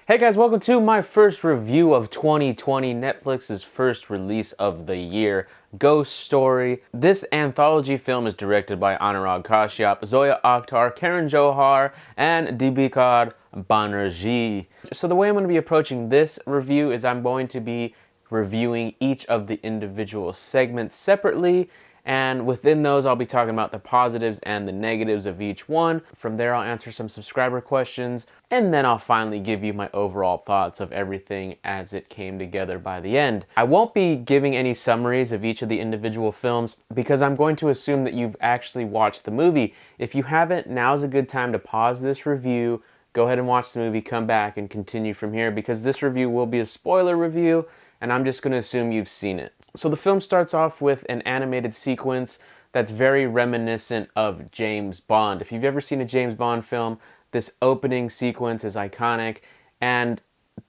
Hey guys, welcome to my first review of 2020, Netflix's first release of the year, Ghost Story. This anthology film is directed by Anurag Kashyap, Zoya Akhtar, Karan Johar, and Dibakar Banerjee. So the way I'm going to be approaching this review is I'm going to be reviewing each of the individual segments separately, and within those I'll be talking about the positives and the negatives of each one. From there I'll answer some subscriber questions, and then I'll finally give you my overall thoughts of everything as it came together by the end. I won't be giving any summaries of each of the individual films because I'm going to assume that you've actually watched the movie. If you haven't, now's a good time to pause this review, go ahead and watch the movie, come back and continue from here, because this review will be a spoiler review and I'm just going to assume you've seen it. So the film starts off with an animated sequence that's very reminiscent of James Bond. If you've ever seen a James Bond film, this opening sequence is iconic, and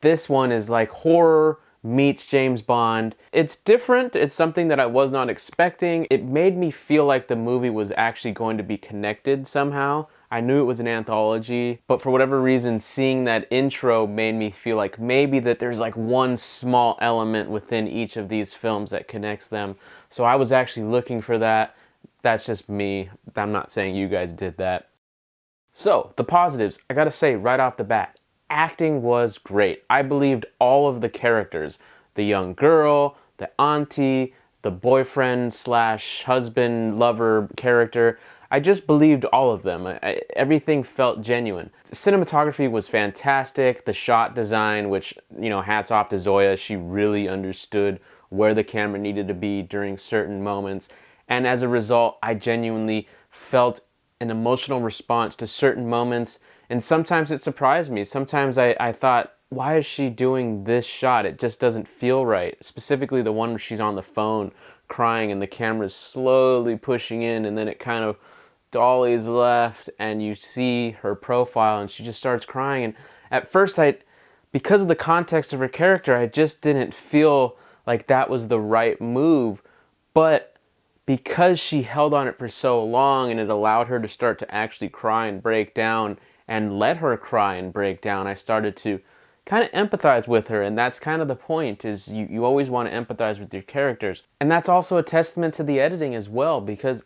this one is like horror meets James Bond. It's different. It's something that I was not expecting. It made me feel like the movie was actually going to be connected somehow. I knew it was an anthology, but for whatever reason, seeing that intro made me feel like maybe that there's like one small element within each of these films that connects them. So I was actually looking for that. That's just me. I'm not saying you guys did that. So, the positives, I gotta say right off the bat, acting was great. I believed all of the characters. The young girl, the auntie, the boyfriend slash husband, lover character. I just believed all of them. Everything felt genuine. The cinematography was fantastic. The shot design, which, hats off to Zoya. She really understood where the camera needed to be during certain moments. And as a result, I genuinely felt an emotional response to certain moments. And sometimes it surprised me. Sometimes I thought, why is she doing this shot? It just doesn't feel right. Specifically the one where she's on the phone crying and the camera's slowly pushing in, and then it kind of dollies left and you see her profile and she just starts crying. And at first, because of the context of her character, I just didn't feel like that was the right move. But because she held on it for so long and it allowed her to start to actually cry and break down, and let her cry and break down, I started to kind of empathize with her. And that's kind of the point, is you always want to empathize with your characters. And that's also a testament to the editing as well, because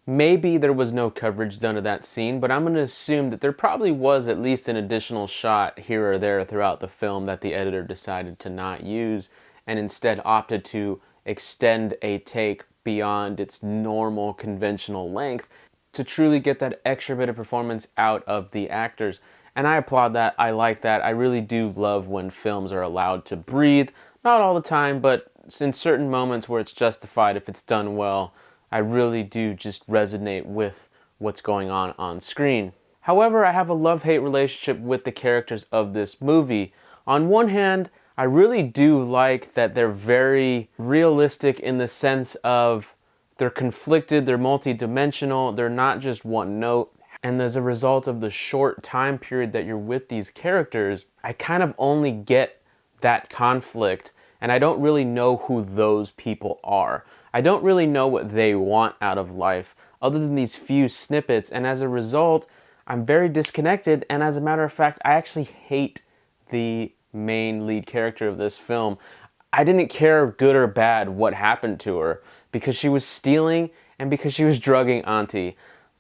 maybe there was no coverage done of that scene, but I'm going to assume that there probably was at least an additional shot here or there throughout the film that the editor decided to not use, and instead opted to extend a take beyond its normal conventional length to truly get that extra bit of performance out of the actors. And I applaud that. I like that. I really do love when films are allowed to breathe. Not all the time, but in certain moments where it's justified, if it's done well, I really do just resonate with what's going on screen. However, I have a love-hate relationship with the characters of this movie. On one hand, I really do like that they're very realistic in the sense of they're conflicted, they're multi-dimensional, they're not just one note. And as a result of the short time period that you're with these characters, I kind of only get that conflict, and I don't really know who those people are. I don't really know what they want out of life other than these few snippets, and as a result, I'm very disconnected. And as a matter of fact, I actually hate the main lead character of this film. I didn't care, good or bad, what happened to her, because she was stealing and because she was drugging Auntie.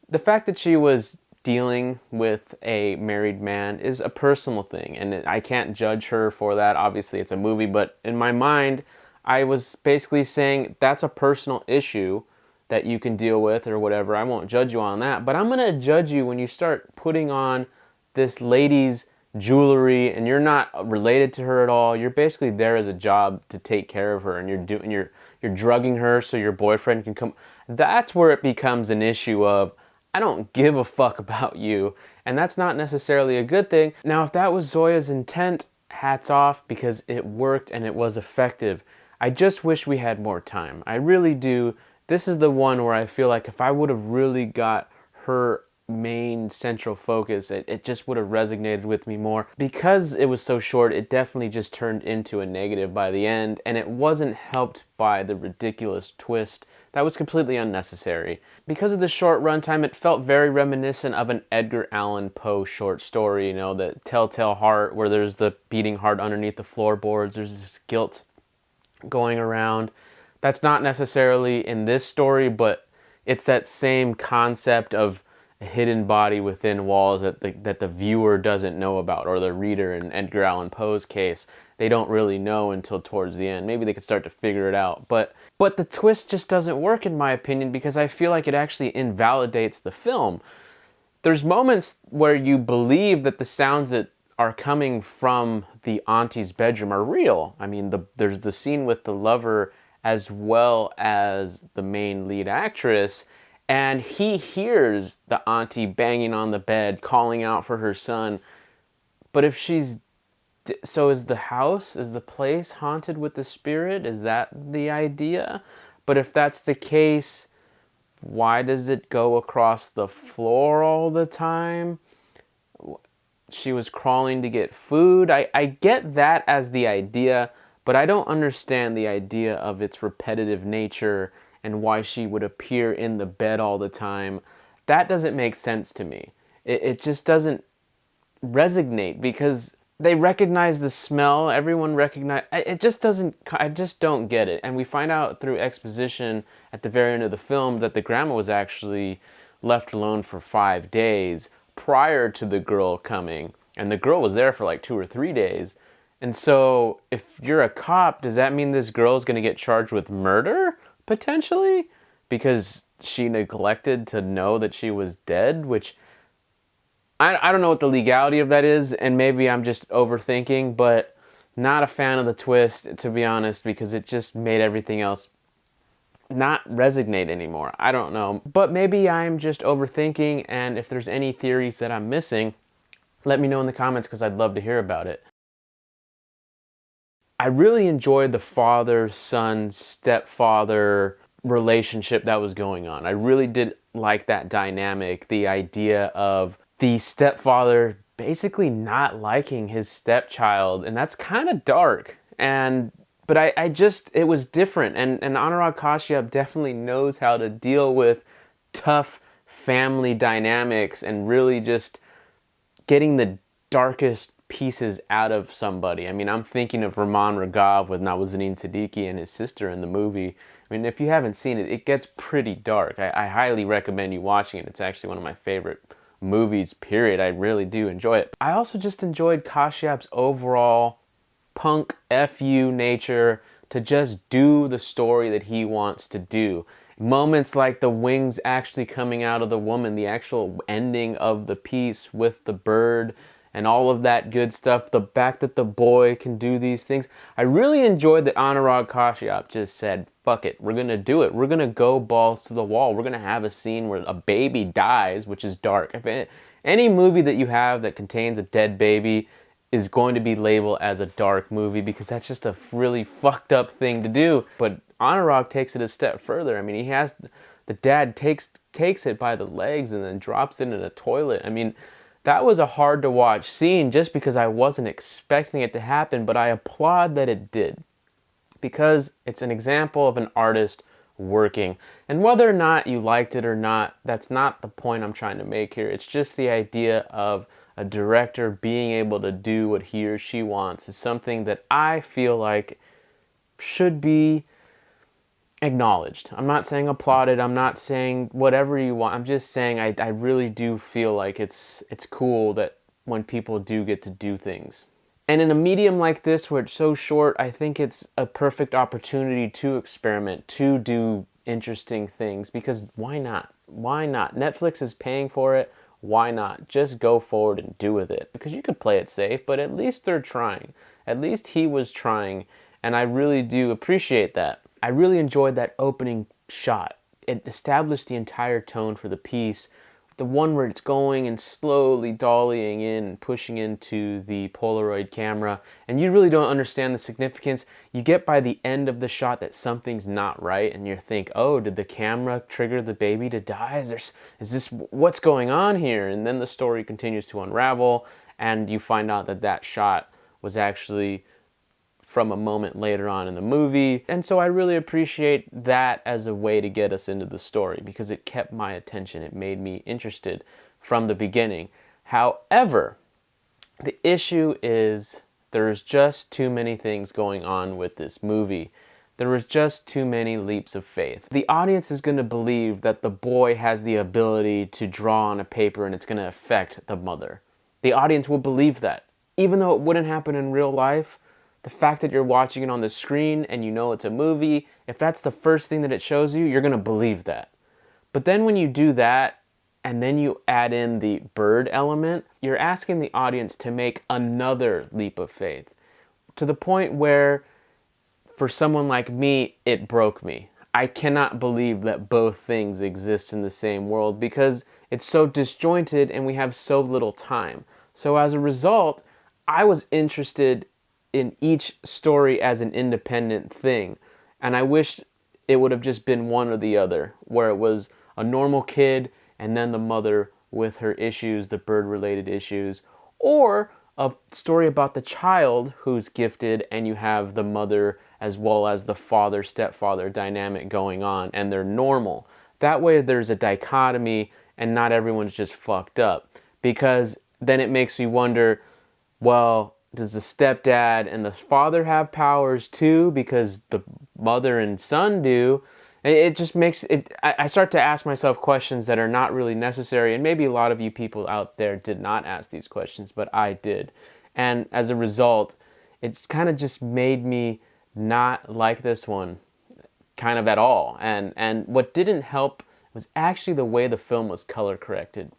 The fact that she was dealing with a married man is a personal thing, and I can't judge her for that. Obviously, it's a movie, but in my mind, I was basically saying that's a personal issue that you can deal with or whatever. I won't judge you on that, but I'm going to judge you when you start putting on this lady's jewelry and you're not related to her at all. You're basically there as a job to take care of her, and you're drugging her so your boyfriend can come. That's where it becomes an issue of, I don't give a fuck about you, and that's not necessarily a good thing. Now, if that was Zoya's intent, hats off, because it worked and it was effective. I just wish we had more time. I really do. This is the one where I feel like if I would have really got her main central focus, it just would have resonated with me more. Because it was so short, it definitely just turned into a negative by the end, and it wasn't helped by the ridiculous twist that was completely unnecessary. Because of the short runtime, it felt very reminiscent of an Edgar Allan Poe short story, you know, the Telltale Heart, where there's the beating heart underneath the floorboards, there's this guilt going around. That's not necessarily in this story, but it's that same concept of a hidden body within walls that the viewer doesn't know about, or the reader in Edgar Allan Poe's case, they don't really know until towards the end. Maybe they could start to figure it out. But the twist just doesn't work, in my opinion, because I feel like it actually invalidates the film. There's moments where you believe that the sounds that are coming from the auntie's bedroom are real. I mean, there's the scene with the lover as well as the main lead actress, and he hears the auntie banging on the bed, calling out for her son. But if she's... So is the place haunted with the spirit? Is that the idea? But if that's the case, why does it go across the floor all the time? She was crawling to get food. I get that as the idea, but I don't understand the idea of its repetitive nature and why she would appear in the bed all the time. That doesn't make sense to me. It just doesn't resonate, because they recognize the smell. Everyone recognize it. Just doesn't. I just don't get it. And we find out through exposition at the very end of the film that the grandma was actually left alone for 5 days prior to the girl coming, and the girl was there for like 2 or 3 days. And so if you're a cop, does that mean this girl is going to get charged with murder potentially because she neglected to know that she was dead? Which I don't know what the legality of that is, and maybe I'm just overthinking, but not a fan of the twist, to be honest, because it just made everything else not resonate anymore. I don't know, but maybe I'm just overthinking, and if there's any theories that I'm missing, let me know in the comments, because I'd love to hear about it. I really enjoyed the father-son, stepfather relationship that was going on. I really did like that dynamic, the idea of the stepfather basically not liking his stepchild, and that's kind of dark. But I just, it was different, and Anurag Kashyap definitely knows how to deal with tough family dynamics and really just getting the darkest pieces out of somebody. I mean, I'm thinking of Rahman Raghav with Nawazuddin Siddiqui and his sister in the movie. I mean, if you haven't seen it, it gets pretty dark. I highly recommend you watching it. It's actually one of my favorite movies, period. I really do enjoy it. I also just enjoyed Kashyap's overall punk FU nature to just do the story that he wants to do. Moments like the wings actually coming out of the woman, the actual ending of the piece with the bird, and all of that good stuff, the fact that the boy can do these things. I really enjoyed that Anurag Kashyap just said, fuck it, we're gonna do it. We're gonna go balls to the wall. We're gonna have a scene where a baby dies, which is dark. If any movie that you have that contains a dead baby is going to be labeled as a dark movie, because that's just a really fucked up thing to do. But Anurag takes it a step further. I mean, he has, the dad takes it by the legs and then drops it in a toilet. I mean, that was a hard to watch scene just because I wasn't expecting it to happen, but I applaud that it did, because it's an example of an artist working. And whether or not you liked it or not, that's not the point I'm trying to make here. It's just the idea of a director being able to do what he or she wants is something that I feel like should be acknowledged. I'm not saying applauded. I'm not saying whatever you want. I'm just saying I really do feel like it's cool that when people do get to do things. And in a medium like this, where it's so short, I think it's a perfect opportunity to experiment, to do interesting things, because why not? Why not? Netflix is paying for it. Why not? Just go forward and do with it. Because you could play it safe, but at least they're trying. At least he was trying, and I really do appreciate that. I really enjoyed that opening shot. It established the entire tone for the piece. the one where it's going and slowly dollying in and pushing into the Polaroid camera, and you really don't understand the significance. You get by the end of the shot that something's not right, and you think, oh, did the camera trigger the baby to die? Is this what's going on here? And then the story continues to unravel, and you find out that that shot was actually from a moment later on in the movie. And so I really appreciate that as a way to get us into the story, because it kept my attention. It made me interested from the beginning. However, the issue is there's just too many things going on with this movie. There was just too many leaps of faith. The audience is going to believe that the boy has the ability to draw on a paper and it's going to affect the mother. The audience will believe that. Even though it wouldn't happen in real life, the fact that you're watching it on the screen and you know it's a movie, if that's the first thing that it shows you, you're going to believe that. But then when you do that, and then you add in the bird element, you're asking the audience to make another leap of faith. To the point where, for someone like me, it broke me. I cannot believe that both things exist in the same world, because it's so disjointed and we have so little time. So as a result, I was interested in each story as an independent thing. And I wish it would have just been one or the other, where it was a normal kid and then the mother with her issues, the bird-related issues, or a story about the child who's gifted and you have the mother as well as the father-stepfather dynamic going on, and they're normal. That way there's a dichotomy and not everyone's just fucked up. Because then it makes me wonder, well, does the stepdad and the father have powers too? Because the mother and son do. It just makes it. I start to ask myself questions that are not really necessary, and maybe a lot of you people out there did not ask these questions, but I did. And as a result, it's kind of just made me not like this one kind of at all. And what didn't help was actually the way the film was color corrected.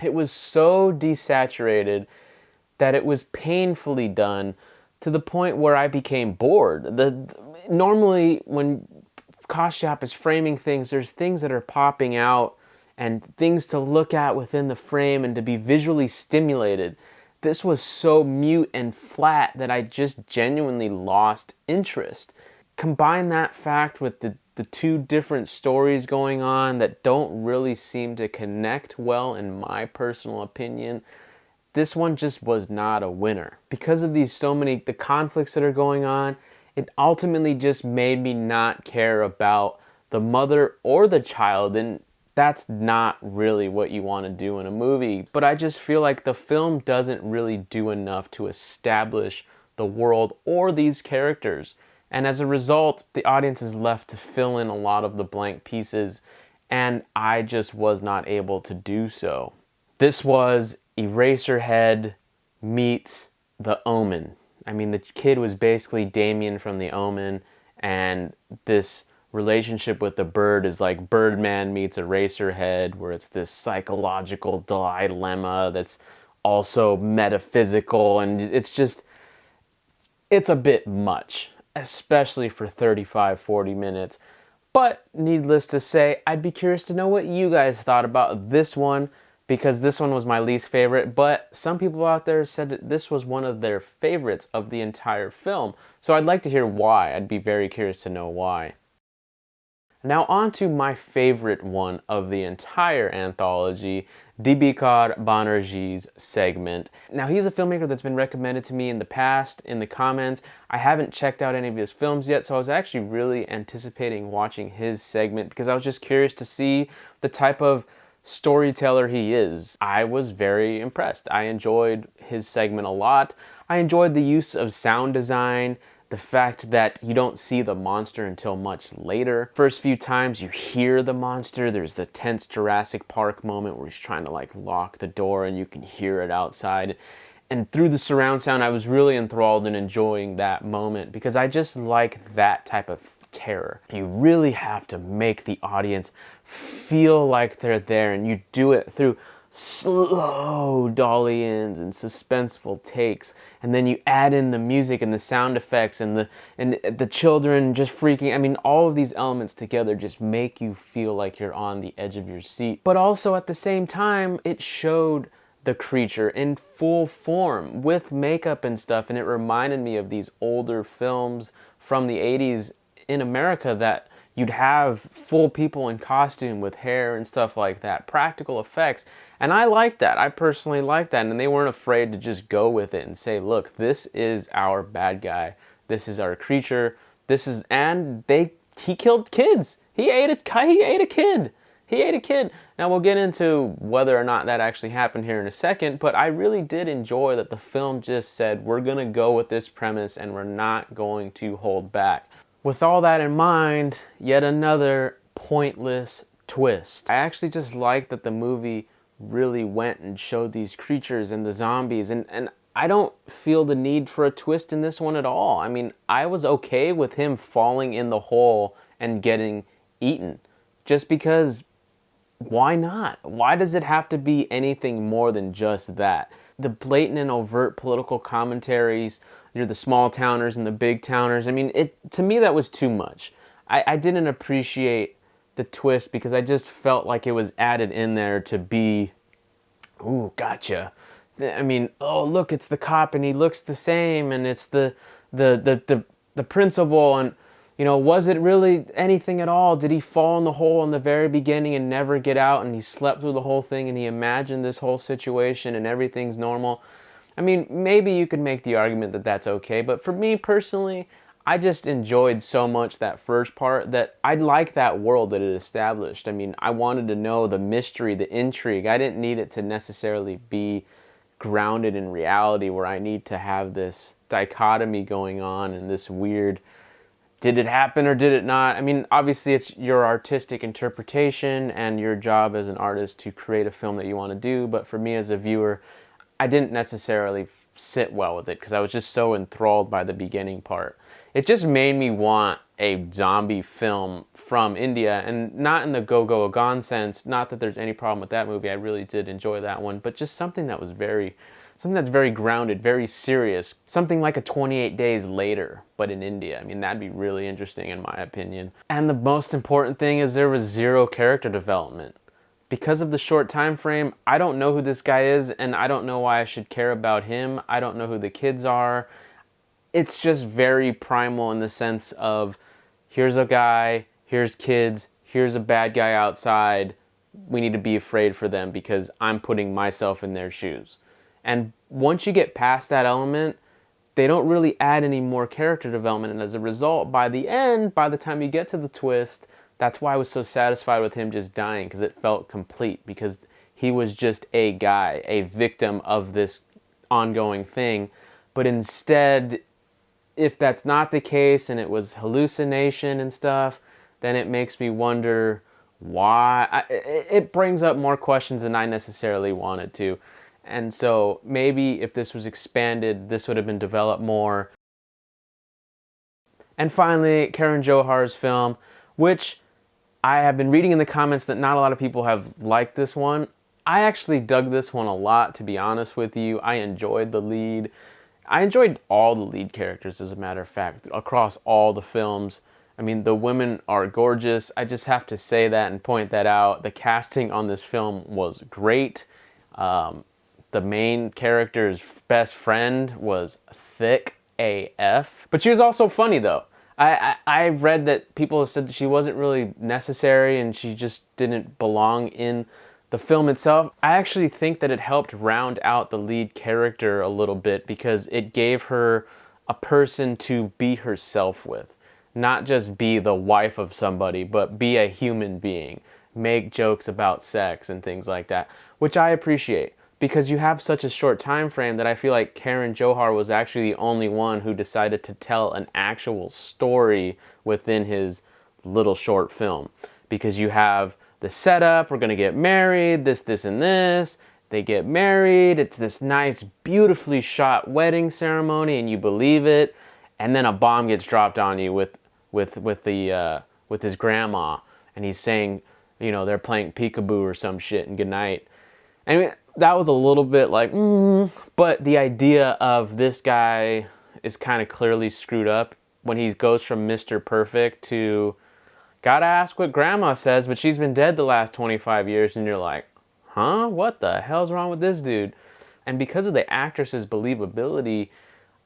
It was so desaturated that it was painfully done, to the point where I became bored. Normally, when Kashyap is framing things, there's things that are popping out and things to look at within the frame and to be visually stimulated. This was so mute and flat that I just genuinely lost interest. Combine that fact with the two different stories going on that don't really seem to connect well, in my personal opinion. This one just was not a winner. Because of the conflicts that are going on, it ultimately just made me not care about the mother or the child, and that's not really what you want to do in a movie. But I just feel like the film doesn't really do enough to establish the world or these characters. And as a result, the audience is left to fill in a lot of the blank pieces, and I just was not able to do so. This was Eraserhead meets The Omen. I mean, the kid was basically Damien from The Omen, and this relationship with the bird is like Birdman meets Eraserhead, where it's this psychological dilemma that's also metaphysical, and it's a bit much, especially for 35-40 minutes. But needless to say, I'd be curious to know what you guys thought about this one, because this one was my least favorite, but some people out there said that this was one of their favorites of the entire film. So I'd like to hear why. I'd be very curious to know why. Now on to my favorite one of the entire anthology, Dibakar Banerjee's segment. Now he's a filmmaker that's been recommended to me in the past, in the comments. I haven't checked out any of his films yet, so I was actually really anticipating watching his segment because I was just curious to see the type of storyteller he is. I was very impressed. I enjoyed his segment a lot. I enjoyed the use of sound design, the fact that you don't see the monster until much later. First few times you hear the monster, there's the tense Jurassic Park moment where he's trying to like lock the door and you can hear it outside. And through the surround sound, I was really enthralled and enjoying that moment because I just like that type of terror. You really have to make the audience feel like they're there, and you do it through slow dolly ins and suspenseful takes, and then you add in the music and the sound effects and the children just freaking. I mean, all of these elements together just make you feel like you're on the edge of your seat. But also at the same time, it showed the creature in full form with makeup and stuff, and it reminded me of these older films from the 80s in America that you'd have full people in costume with hair and stuff like that, practical effects. And I like that. I personally like that. And they weren't afraid to just go with it and say, look, this is our bad guy. This is our creature. He killed kids. He ate a kid. He ate a kid. Now we'll get into whether or not that actually happened here in a second, but I really did enjoy that the film just said, we're going to go with this premise and we're not going to hold back. With all that in mind, yet another pointless twist. I actually just like that the movie really went and showed these creatures and the zombies, and I don't feel the need for a twist in this one at all. I mean, I was okay with him falling in the hole and getting eaten, just because why not? Why does it have to be anything more than just that? The blatant and overt political commentaries, you're the small towners and the big towners. I mean, to me that was too much. I didn't appreciate the twist because I just felt like it was added in there to be, ooh, gotcha. I mean, oh look, it's the cop and he looks the same, and it's the principal, and you know, was it really anything at all? Did he fall in the hole in the very beginning and never get out, and he slept through the whole thing and he imagined this whole situation and everything's normal? I mean, maybe you could make the argument that that's okay, but for me personally, I just enjoyed so much that first part that I like that world that it established. I mean, I wanted to know the mystery, the intrigue. I didn't need it to necessarily be grounded in reality where I need to have this dichotomy going on and this weird, did it happen or did it not? I mean, obviously it's your artistic interpretation and your job as an artist to create a film that you want to do, but for me as a viewer, I didn't necessarily sit well with it because I was just so enthralled by the beginning part. It just made me want a zombie film from India, and not in the go gone sense. Not that there's any problem with that movie. I really did enjoy that one, but just something that's very grounded, very serious. Something like a 28 Days Later, but in India. I mean, that'd be really interesting in my opinion. And the most important thing is there was zero character development. Because of the short time frame, I don't know who this guy is, and I don't know why I should care about him. I don't know who the kids are. It's just very primal in the sense of, here's a guy, here's kids, here's a bad guy outside. We need to be afraid for them because I'm putting myself in their shoes. And once you get past that element, they don't really add any more character development. And as a result, by the end, by the time you get to the twist, that's why I was so satisfied with him just dying, because it felt complete, because he was just a guy, a victim of this ongoing thing. But instead, if that's not the case and it was hallucination and stuff, then it makes me wonder why. It brings up more questions than I necessarily wanted to. And so maybe if this was expanded, this would have been developed more. And finally, Karan Johar's film, which I have been reading in the comments that not a lot of people have liked this one. I actually dug this one a lot, to be honest with you. I enjoyed the lead. I enjoyed all the lead characters, as a matter of fact, across all the films. I mean, the women are gorgeous. I just have to say that and point that out. The casting on this film was great. The main character's best friend was thick AF. But she was also funny, though. I read that people have said that she wasn't really necessary and she just didn't belong in the film itself. I actually think that it helped round out the lead character a little bit because it gave her a person to be herself with. Not just be the wife of somebody, but be a human being. Make jokes about sex and things like that, which I appreciate. Because you have such a short time frame that I feel like Karan Johar was actually the only one who decided to tell an actual story within his little short film. Because you have the setup, we're gonna get married, this, and this. They get married, it's this nice, beautifully shot wedding ceremony, and you believe it. And then a bomb gets dropped on you with his grandma, and he's saying, you know, they're playing peekaboo or some shit, and goodnight. I mean, that was a little bit like, but the idea of this guy is kind of clearly screwed up when he goes from Mr. Perfect to, gotta ask what grandma says, but she's been dead the last 25 years, and you're like, huh? What the hell's wrong with this dude? And because of the actress's believability,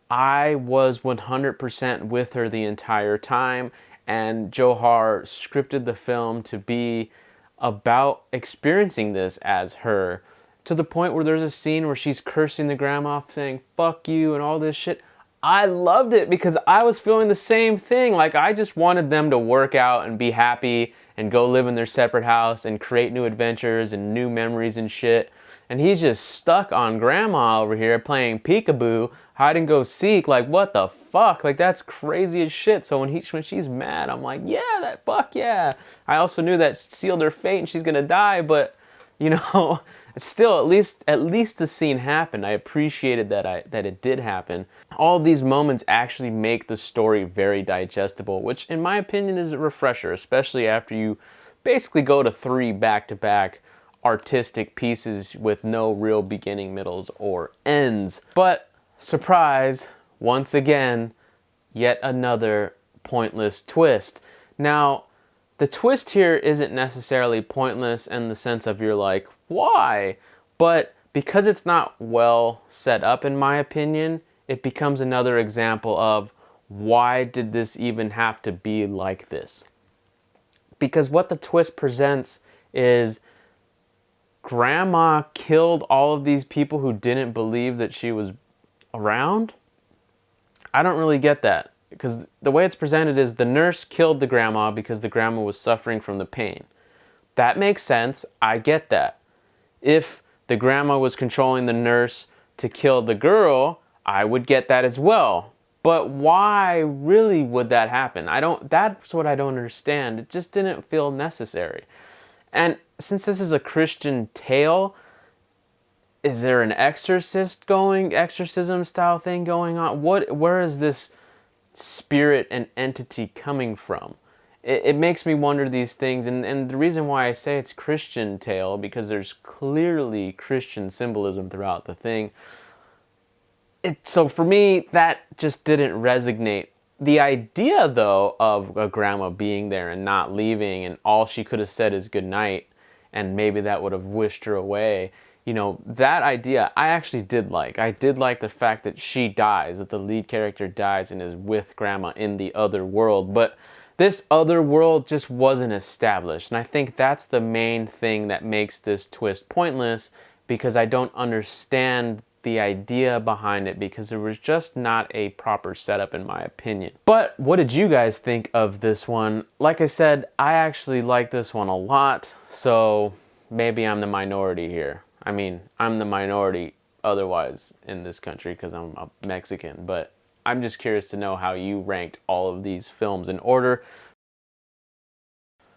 I was 100% with her the entire time, and Johar scripted the film to be about experiencing this as her, to the point where there's a scene where she's cursing the grandma, saying fuck you and all this shit. I loved it because I was feeling the same thing. Like, I just wanted them to work out and be happy and go live in their separate house and create new adventures and new memories and shit. And he's just stuck on grandma over here playing peekaboo, hide and go seek. Like, what the fuck? Like, that's crazy as shit. So when she's mad, I'm like, yeah, that fuck yeah. I also knew that sealed her fate and she's gonna die, but you know, still, at least the scene happened. I appreciated that it did happen. All of these moments actually make the story very digestible, which in my opinion is a refresher, especially after you basically go to 3 back-to-back artistic pieces with no real beginning, middles, or ends. But surprise, once again, yet another pointless twist. Now, the twist here isn't necessarily pointless in the sense of you're like, why? But because it's not well set up, in my opinion, it becomes another example of why did this even have to be like this? Because what the twist presents is grandma killed all of these people who didn't believe that she was around? I don't really get that. Because the way it's presented is the nurse killed the grandma because the grandma was suffering from the pain. That makes sense. I get that. If the grandma was controlling the nurse to kill the girl, I would get that as well. But why really would that happen? That's what I don't understand. It just didn't feel necessary. And since this is a Christian tale, is there an exorcism style thing going on? Where is this spirit and entity coming from? It makes me wonder these things, and the reason why I say it's Christian tale, because there's clearly Christian symbolism throughout the thing. So for me, that just didn't resonate. The idea, though, of a grandma being there and not leaving, and all she could have said is good night, and maybe that would have wished her away, you know, that idea I actually did like. I did like the fact that she dies, that the lead character dies and is with grandma in the other world, but this other world just wasn't established, and I think that's the main thing that makes this twist pointless, because I don't understand the idea behind it, because there was just not a proper setup in my opinion. But what did you guys think of this one? Like I said, I actually like this one a lot, so maybe I'm the minority here. I mean, I'm the minority otherwise in this country because I'm a Mexican, but I'm just curious to know how you ranked all of these films in order.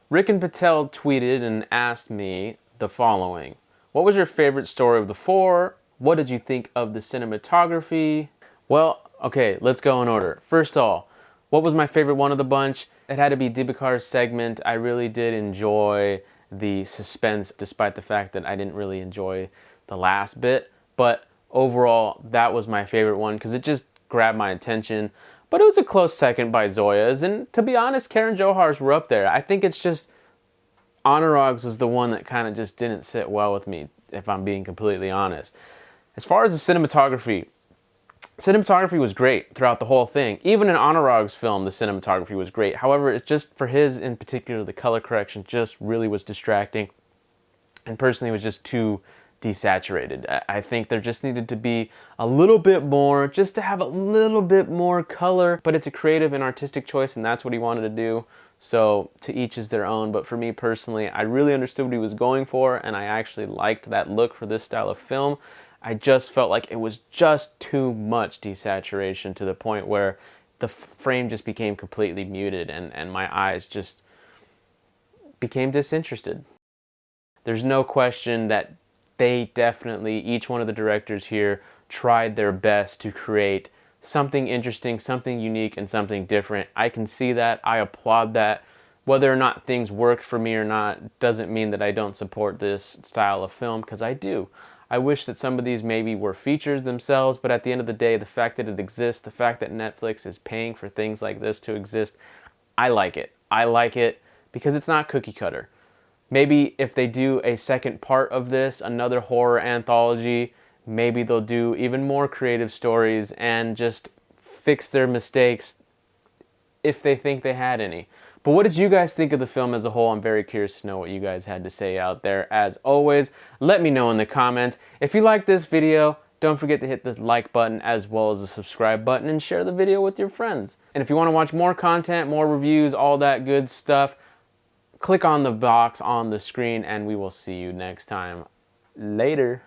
Rick and Patel tweeted and asked me the following: what was your favorite story of the 4? What did you think of the cinematography? Well, okay, let's go in order. First of all, what was my favorite one of the bunch? It had to be Dibakar's segment. I really did enjoy the suspense, despite the fact that I didn't really enjoy the last bit. But overall, that was my favorite one because it just grabbed my attention. But it was a close second by Zoya's. And to be honest, Karan Johar's were up there. I think it's just Anurag's was the one that kind of just didn't sit well with me, if I'm being completely honest. As far as the cinematography was great throughout the whole thing. Even in Anurag's film, the cinematography was great. However, it just, for his in particular, the color correction just really was distracting. And personally, it was just too desaturated. I think there just needed to be a little bit more, just to have a little bit more color. But it's a creative and artistic choice, and that's what he wanted to do. So to each is their own. But for me personally, I really understood what he was going for, and I actually liked that look for this style of film. I just felt like it was just too much desaturation to the point where the frame just became completely muted and my eyes just became disinterested. There's no question that they definitely, each one of the directors here, tried their best to create something interesting, something unique, and something different. I can see that. I applaud that. Whether or not things worked for me or not doesn't mean that I don't support this style of film, because I do. I wish that some of these maybe were features themselves, but at the end of the day, the fact that it exists, the fact that Netflix is paying for things like this to exist, I like it. I like it because it's not cookie cutter. Maybe if they do a second part of this, another horror anthology, maybe they'll do even more creative stories and just fix their mistakes if they think they had any. But what did you guys think of the film as a whole? I'm very curious to know what you guys had to say out there. As always, let me know in the comments. If you like this video, don't forget to hit the like button as well as the subscribe button and share the video with your friends. And if you want to watch more content, more reviews, all that good stuff, click on the box on the screen and we will see you next time. Later.